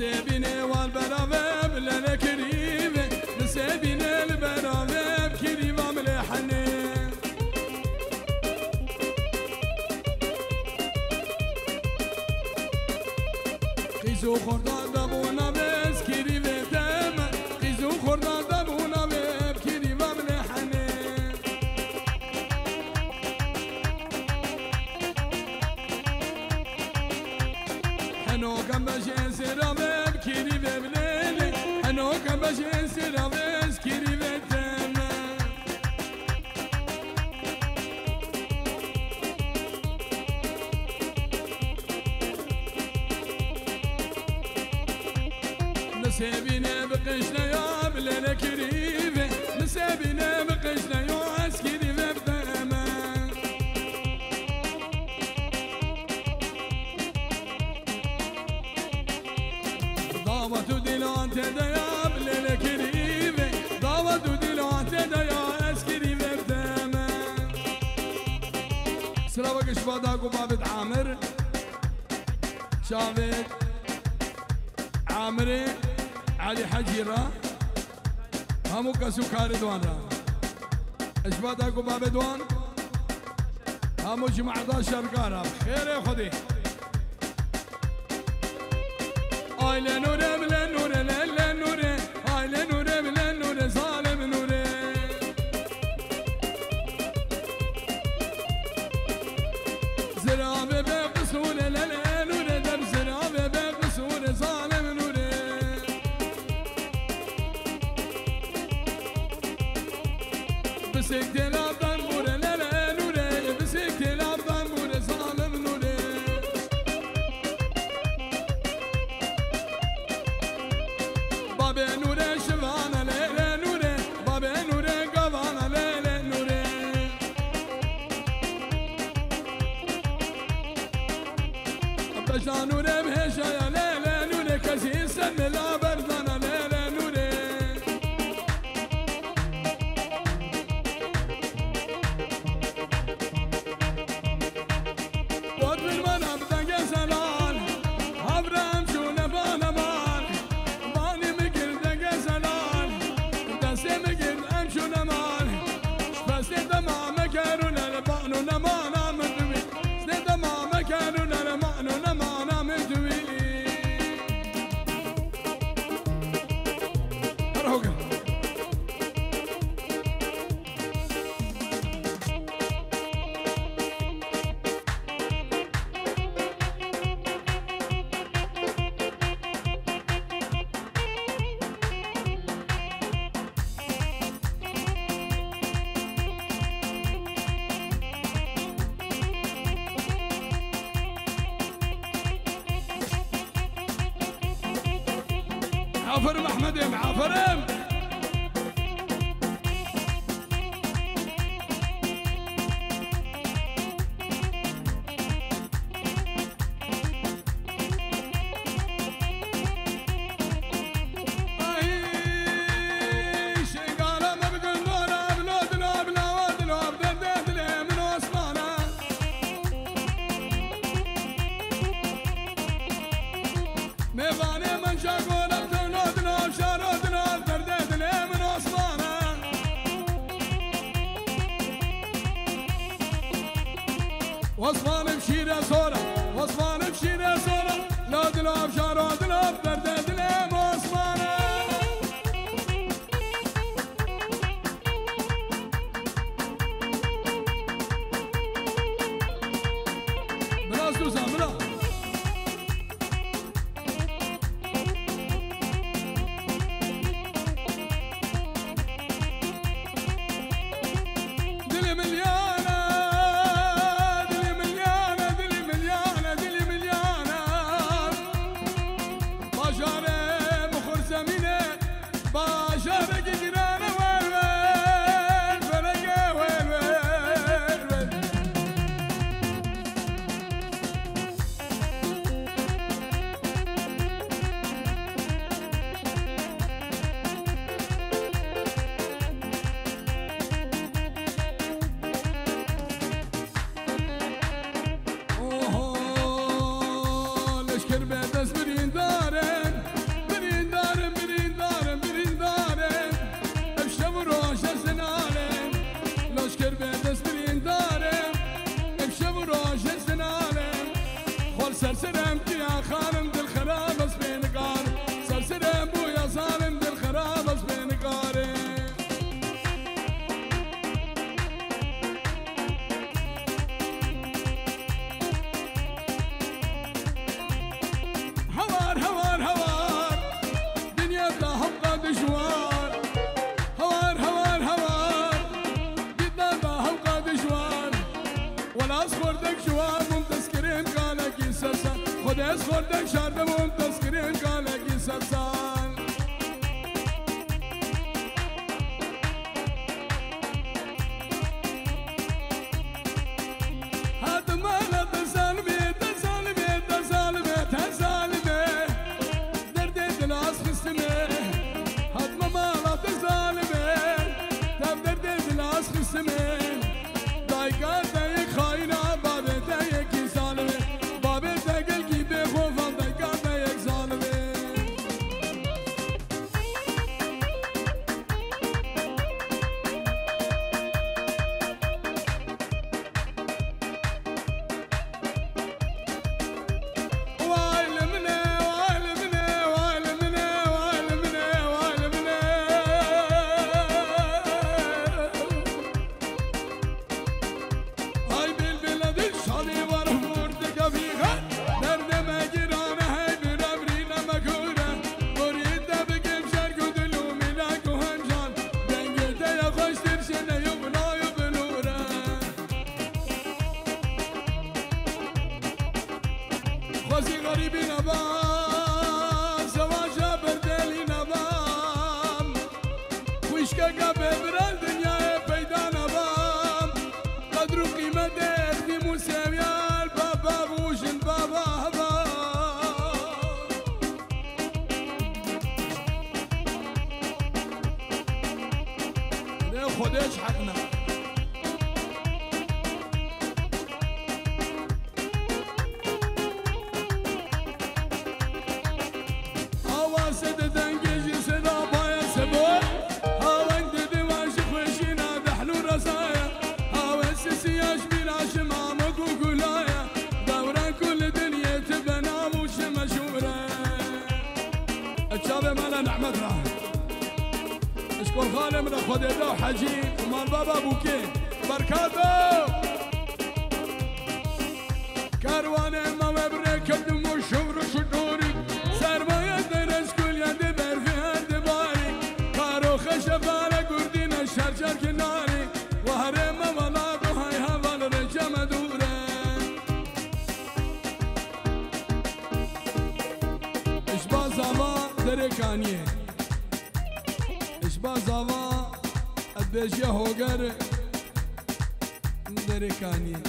نسيبيني والبراوي بلا كريمة نسيبيني البراوي بكريمة مليحني قيزو خردان دابونا بس كريمة داما قيزو خردان دابونا بكريمة مليحني حنو كم بشين سرامي بكريمة بليلي حنو كم بشين سرامي بكريمة داما نسيبيني بقشنا يا بليلة كريمة نسيبيني بقشنا يا كريمة بداما دعوة دلان تدا يا بليلة كريمة دعوة دلان تدا يا كريمة بداما سلامك شباداك وبابد عامر شافت عامري علي حجيرة همو كسو كاردوان را اشباتا کو باب دوان همو جماعة دا شرکارا خیر خودی آیل نوره بله نوره لله نوره آیل نوره بله نوره ظالم نوره زرابه به قصوره لله نوره دم زرابه به قصوره ظالم نوره بسك تلاب دنبوره لله نوره بسك تلاب دنبوره ظالم نوره بابا نوره شفانه لله نوره بابا نوره قوانه لله نوره بشا نوره بهشايا لله نوره كسي سن لا بردانه لله نوره عفرم احمدم عفرم وصفان بشيرة صورة وصفان بشيرة صورة لا دلاب شارو دلاب درد دلاب وصفانة بلاس دوسان بلا دلي مليانة بجاري سرسرم يا خانم دل خراب بس بين قار سرسرم بو يا ظالم دل خراب بس بين قار هوار هوار هوار دنيا تاهم قد جوار هوار هوار هوار دنيا تاهم قد جوار ولا اصبر دك جوار ممتسكرين قالك يسسان خد اصبر دك شارد ممتسكرين قالك يسسان هذا ما لا تزالمي تزالمي تزالمي تزالمي دردي دلاس خصمي هذا ما لا تزالمي دردي دلاس خصمي دايقات دايق خاينة بابي دايق ظالمي بابي دايق الكيبي خوفان دايقات دايق ظالمي خوزی غریبی نبام زواجه بردلی نبام خوشکه ببرن دنیای پیدا نبام قدر و قیمت اختی موسیویال بابا بوشن بابا هبا ده خودش حقنا الشابه مالا نعمت راح اشكر خالي من اخوة الله حجي ومال بابا بوكي بركاته كاروان ما وبرك الدم والشمر شدوري سرماية درس كل يد برفي هند باري كارو خشبالة قردين الشرجر كناري وهرم ولا بهاي هوال رجم دوره اشبا زاوا دركانيه اشبا زاوا ادبجيه هوگر دركانيه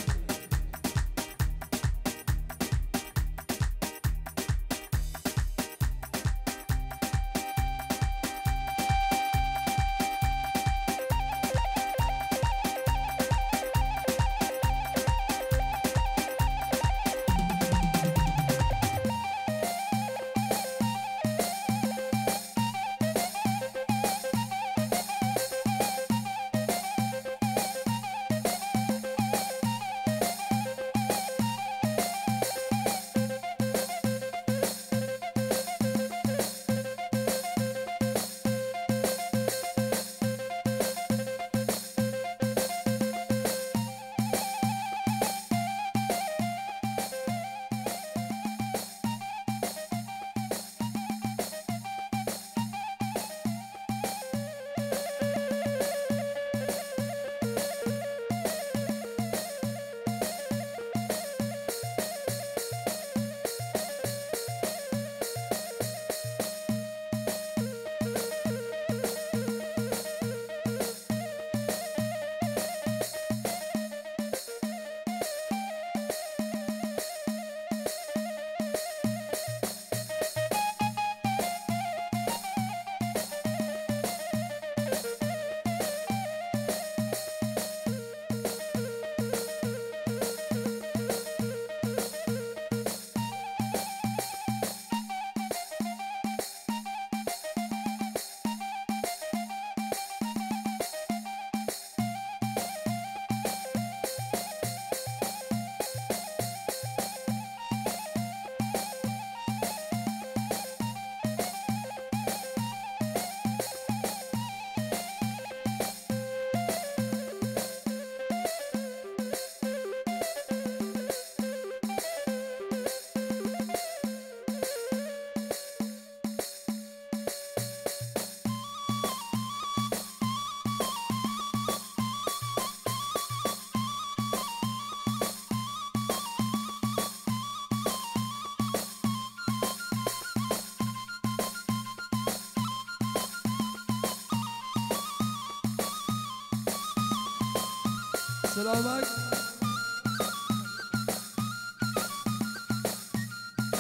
سلامك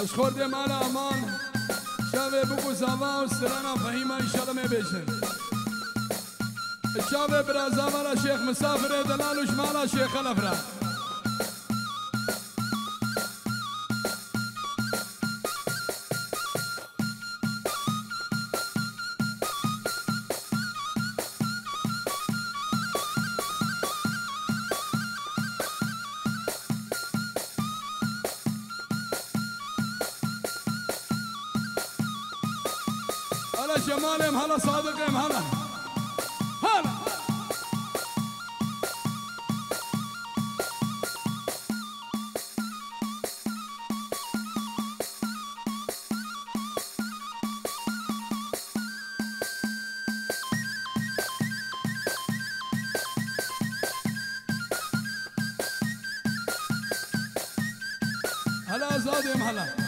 اشخوردم على امان شابه بگو زاوا و سرانا فهیمه انشاءالله می بیشن شابه برازا مالا شیخ مسافر دلالوش مالا شیخ الافرا هلا جمالهم هلا صادقهم هلا هلا هلا زادهم هلا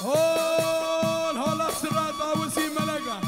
هون هلا سرات باوسي ملقا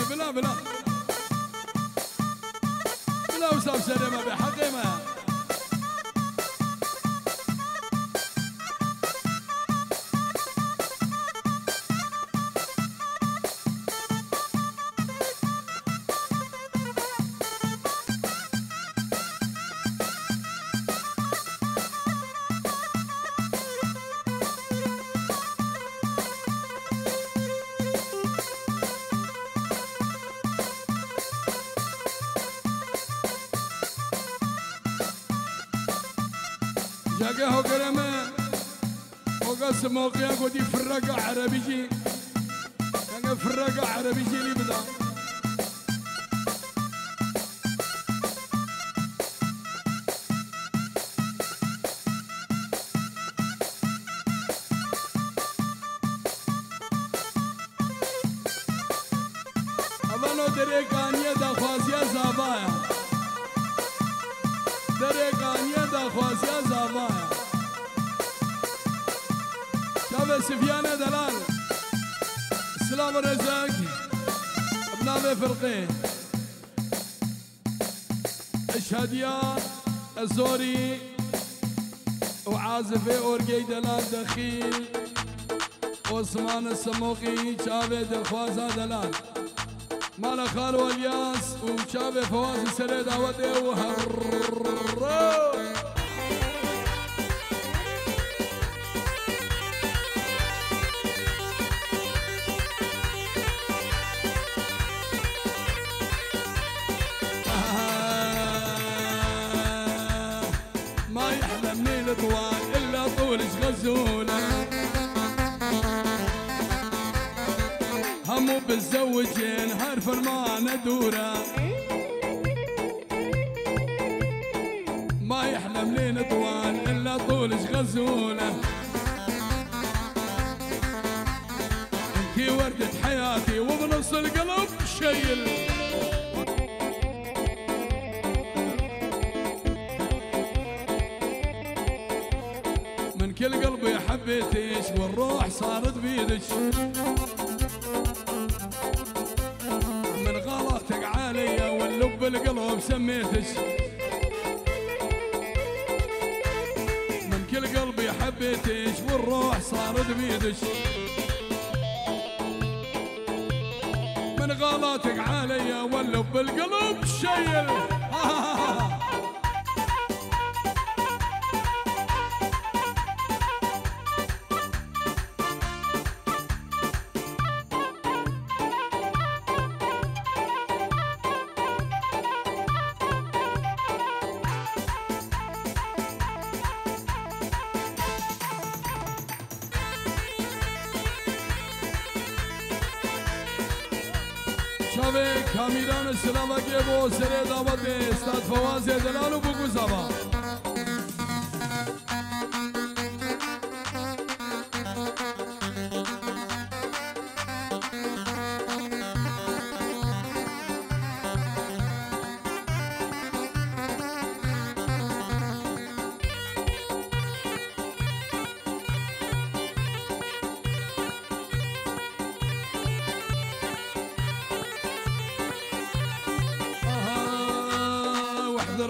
بلا بلا بلا وصف سلمة بحقيمة جاكه كرمه وقسم موقعه ودي فرقة عربي جي يعني فرقة عربي جي اللي بدا أبانو دريقانية دا خوازيا زابايا دريقانية دا خوازيا زابايا شابه سفيانة دلال السلام الرزاق ابنامي فرقين الشهدية الزوري وعازفي اورجي دلال دخيل عثمان السموقي شابه دخوازا دلال مال خالو الياس وشابه فواز سري دعوته وهرو ما يحلم ليل طوال الا طولش غزوله همو بالزوجين هرف ما ندوره ما يحلم ليل طوال الا طولش غزوله انتي وردة حياتي وبنص القلب شيل من كل قلبي حبيتش والروح صارت بيدش من غلطك عليا واللب القلب سميتش من كل قلبي حبيتش والروح صارت بيدش من غلطك عليا واللب القلب شيل شابه کامیران السلام که با سر دعوت استاد فواز دلال و بگو زبا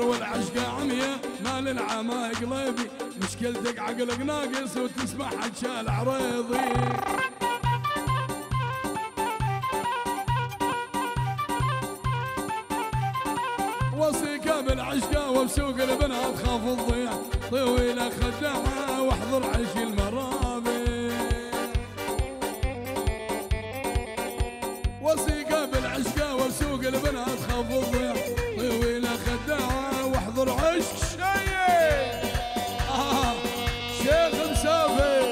والعشقة عمية مال العما قلبي مشكلتك عقلك ناقص وتسمع حجال عريضي وصيك بالعشقة وبسوق البنات خاف الضيع طويلة خدامة واحضر عيش المرابي وصيك بالعشقة وبسوق البنات خاف الضيع طويلة خدامة واحضر عشق شيء شيخ مسافر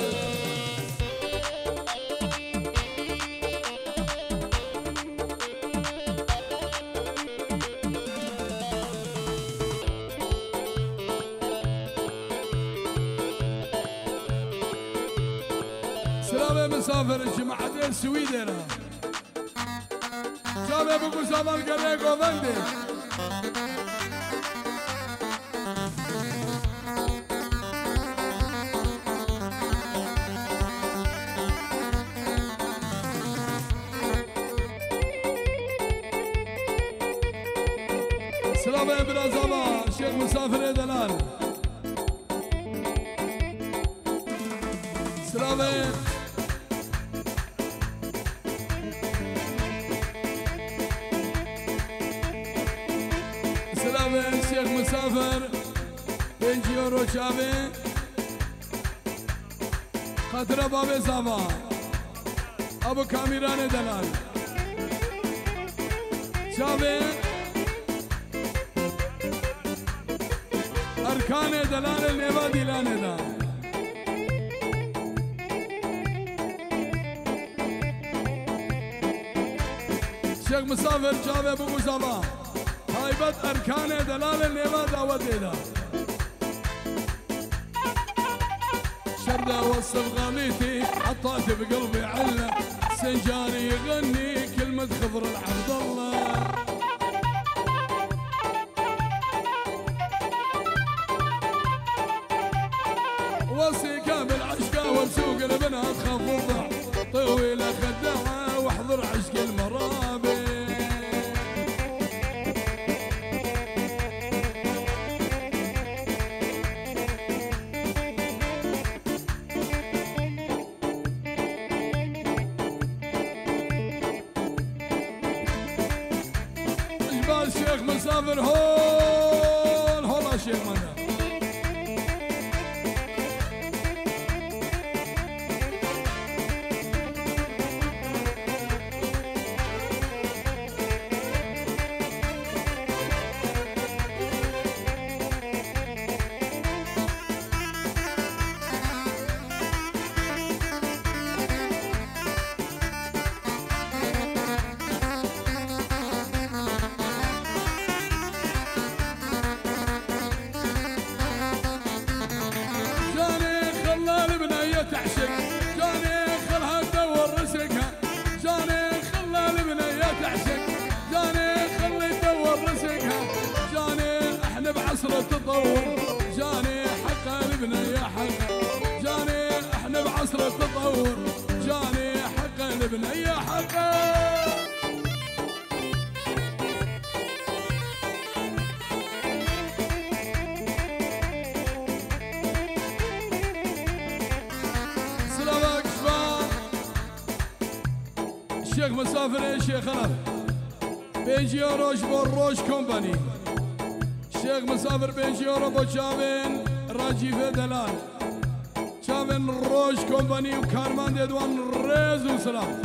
سلام مسافر الجماعة السويدرة شباب بقول زمان قريق وبندي سلام ابن زمان شيخ مسافر دلال سلام شيخ مسافر بنجي يورو شابي خطر بابي زبا ابو كاميران دلال شابي أركان دلال النبادي لا ندان شيخ مسافر جابه ابو مصطفى هايبت أركان دلال النبادي وديدا شردة وصف غاليتي حطيت بقلبي علة سنجاري يغني كلمة خضر العبد الله وصيكا بالعشقة وبسوق البنات خفضة طويلة خدعة واحضر عشق المرابي جبال الشيخ مسافر هول هولا الشيخ منا تعشق جاني خلها تدور رزقها جاني خلها البنية تعشق جاني خلي تدور رزقها جاني احنا بعصر التطور جاني حق البنية حق جاني احنا بعصر التطور جاني حق البنية حق الشيخ مسافر الشيخ خلف بيجي روش بالروش كومباني الشيخ مسافر بيجي بو شابين راجي في دلال شابين روش كومباني وكارمان ديدوان ريز وسلام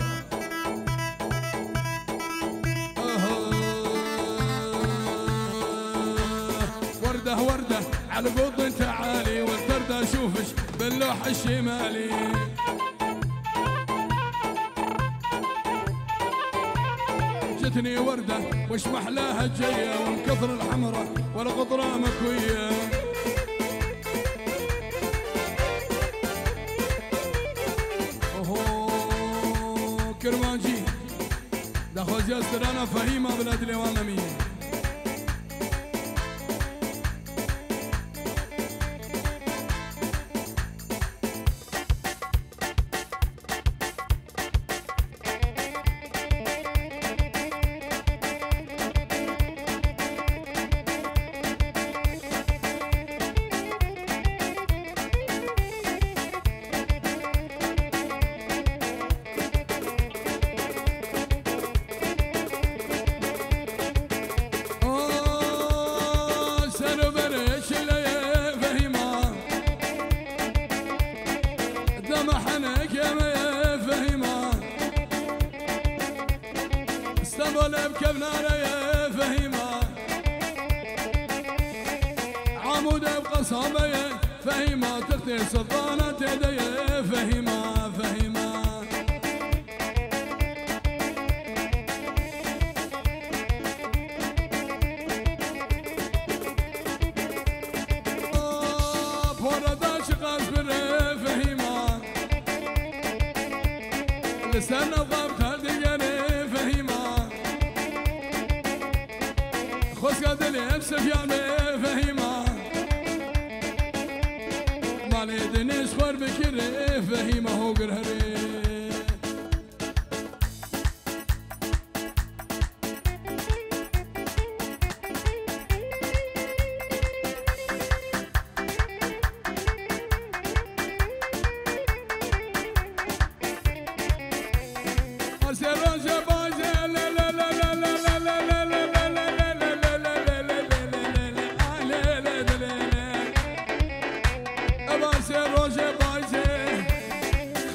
وردة وردة على قط تعالي والتردة اشوفش باللوح الشمالي جتني وردة وش محلاها جاية ومن كثر الحمرة ولا قطرة مكوية اوهو كرمانجي دخل جاستر انا فهيمة بلاد ليوانا مية استنبول بكبنانة يا فهيمة عمود بقصامة يا فهيمة تختي سلطانة تدي يا فهيمة فهيمة بورداش قاسبر فهيمة لسان ضبط هالدقاني فهيمة خذ قدلي بسفيان فهيمة مالي دنيس خور بكر فهيمة هو قرهري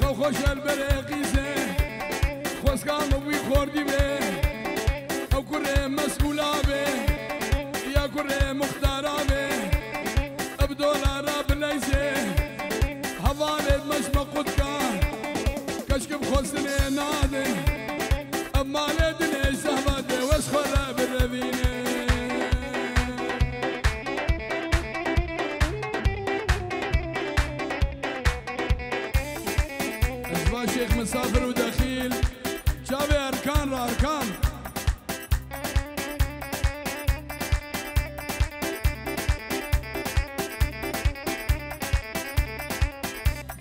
خوش البرقيزة خوش كانوا بيخوردي به أو كره مسؤولة به يا كره مختارة به دولار بليزي هوالد مش مقود كان كشك بخصني نادي أما لدني زهبدي واسخلا بالربيني أجبا شيخ مسافر ودخيل شابي أركان را أركان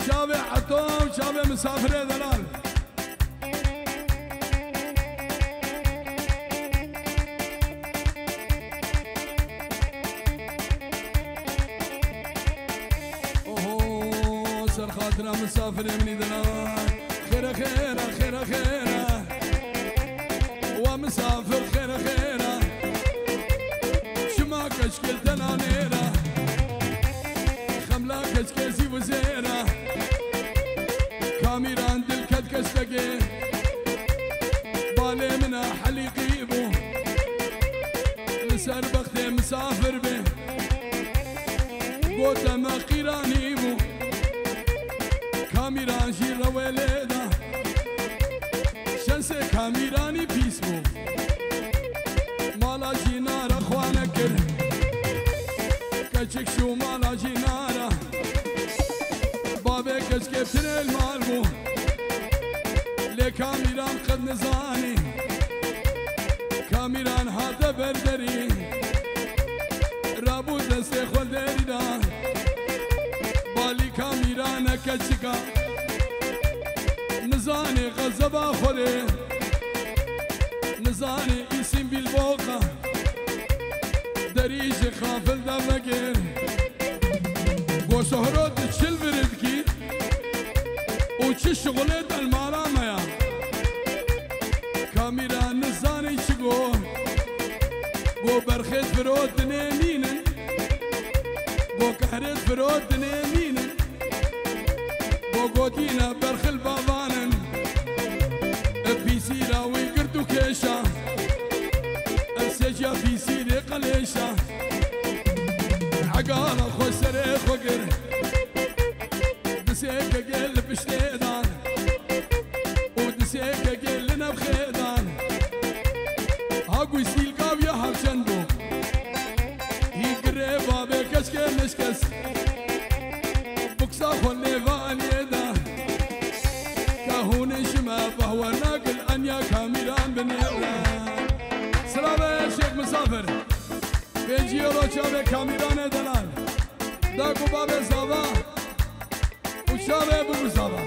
شابي عطوم شابي مسافر دلال اوه سر خاطرنا مسافر مني دلال خير خير خير خير ومسافر خير خير شما كشكل تنانيرة خملا كشكيسي وزيرة كاميران دل كد كشتكي بالي منا حليقي بو لسر بختي مسافر به قوتا ما قيراني بو كاميران جيرا وليدا شنسي كاميراني بيس بو مالا جينارا خوانا كر كشك شو مالا جينارا بابي كشكفتن المال بو لي كاميران قد نزاني كاميران هذا بردري رابو دستي خول دريدا بالي كاميران كشكا نزاني غزبا خولي نزاني اسم بالبوقة دريج خافل دمجر بو شهرات تشل بردكي وچه شغلت المارا ميا كاميرا نزاني شگو بو برخت فرود دنينين بو كهرت فرود دنينين بو قوتينا برخل بابانن بيسيرا ويقردو كيشا السجا بيسيري قليشا عقالا خسري خقر دسيك قل بشتيدان ودسيك قل بخيدان هاقو يسيل قاويا هاوشندو يقري بابي كشكي نشكس بكسا خولي فاليدا كهون شما فهو ناقل أنيا كاميران بنيرا سلام يا شيخ مسافر بيجي يولو شابي كاميران دلال داكو بابي زابا وشابي بو زابا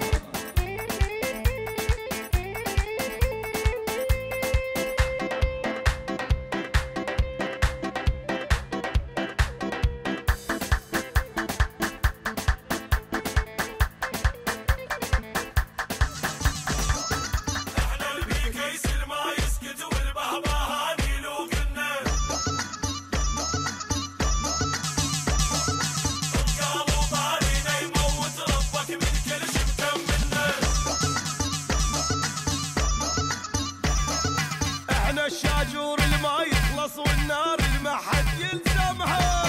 الشاجور الما يخلص والنار الما حد يلزمها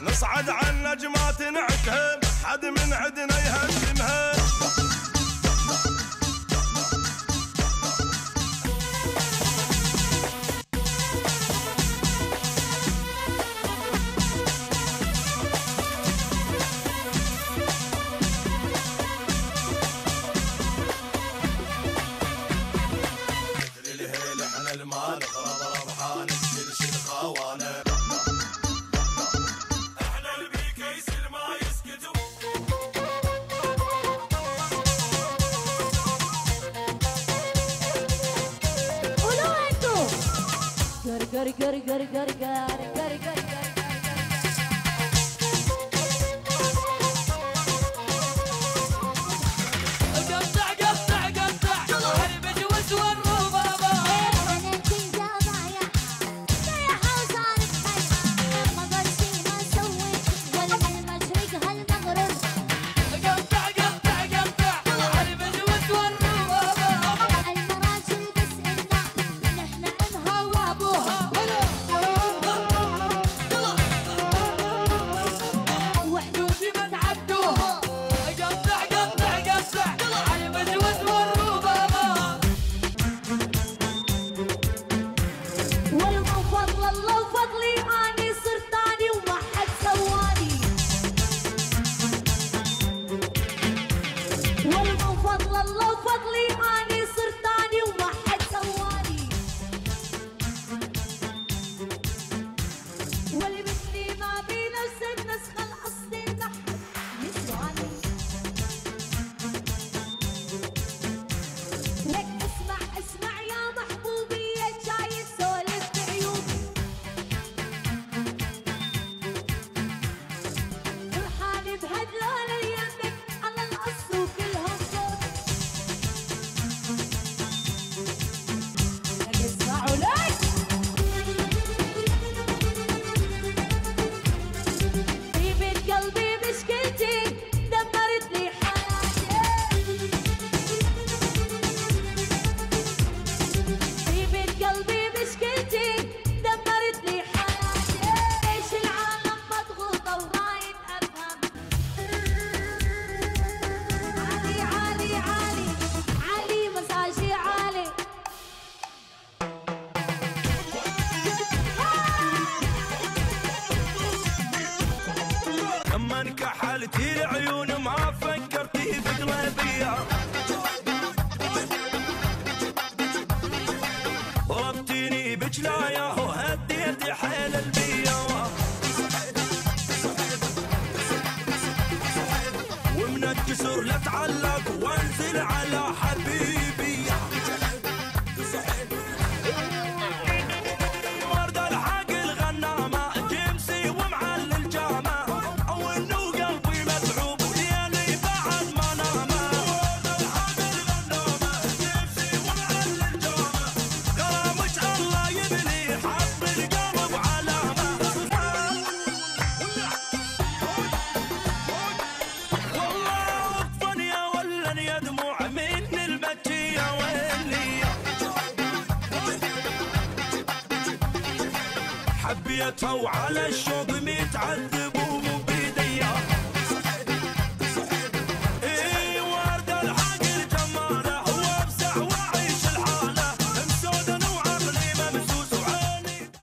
نصعد عن نجمات نعتهم حد من عدنا يهزمها المال خرب ربحان السلش الخوانه احنا البيكيس الما يسكتوا قولوا انتو قر قر قر قر قر قر قر قر المراجل بس إلنا نحن انها وابوها واللي مثلي ما بنفسك نسخة الأصل تحت يسواني. لك اسمع يا محبوبي جاي تسولف بعيوبي، فرحانة بهدلول اليمك على القص وكلهم صوت. لك اسمعوا لك طيبة قلبي مشكلتي دمرت لي حياتي، طيبة قلبي مشكلتي دمرت لي حياتي. ليش العالم مضغوطة ورايد أفهم؟ عالي عالي عالي عالي مزاجي عالي. لما انكحلتي العيون ما فكرتي بقلبية، ضربتيني بجلاية وهديتي حيل البية، ومن الجسر لتعلق وانزل على حبيبي. ورد الحق الغنامة جيمسي ومعلي الجامة، او انه قلبي متعوب وليالي بعد ما نامه. ورد الحق الغنامة جيمسي ومعلي الجامة، كرامش الله يبني حط القلب علامة. والله وقفا يا ولن يا دموع من المجية ويلي، حبيتها وعلى الشوق متعذب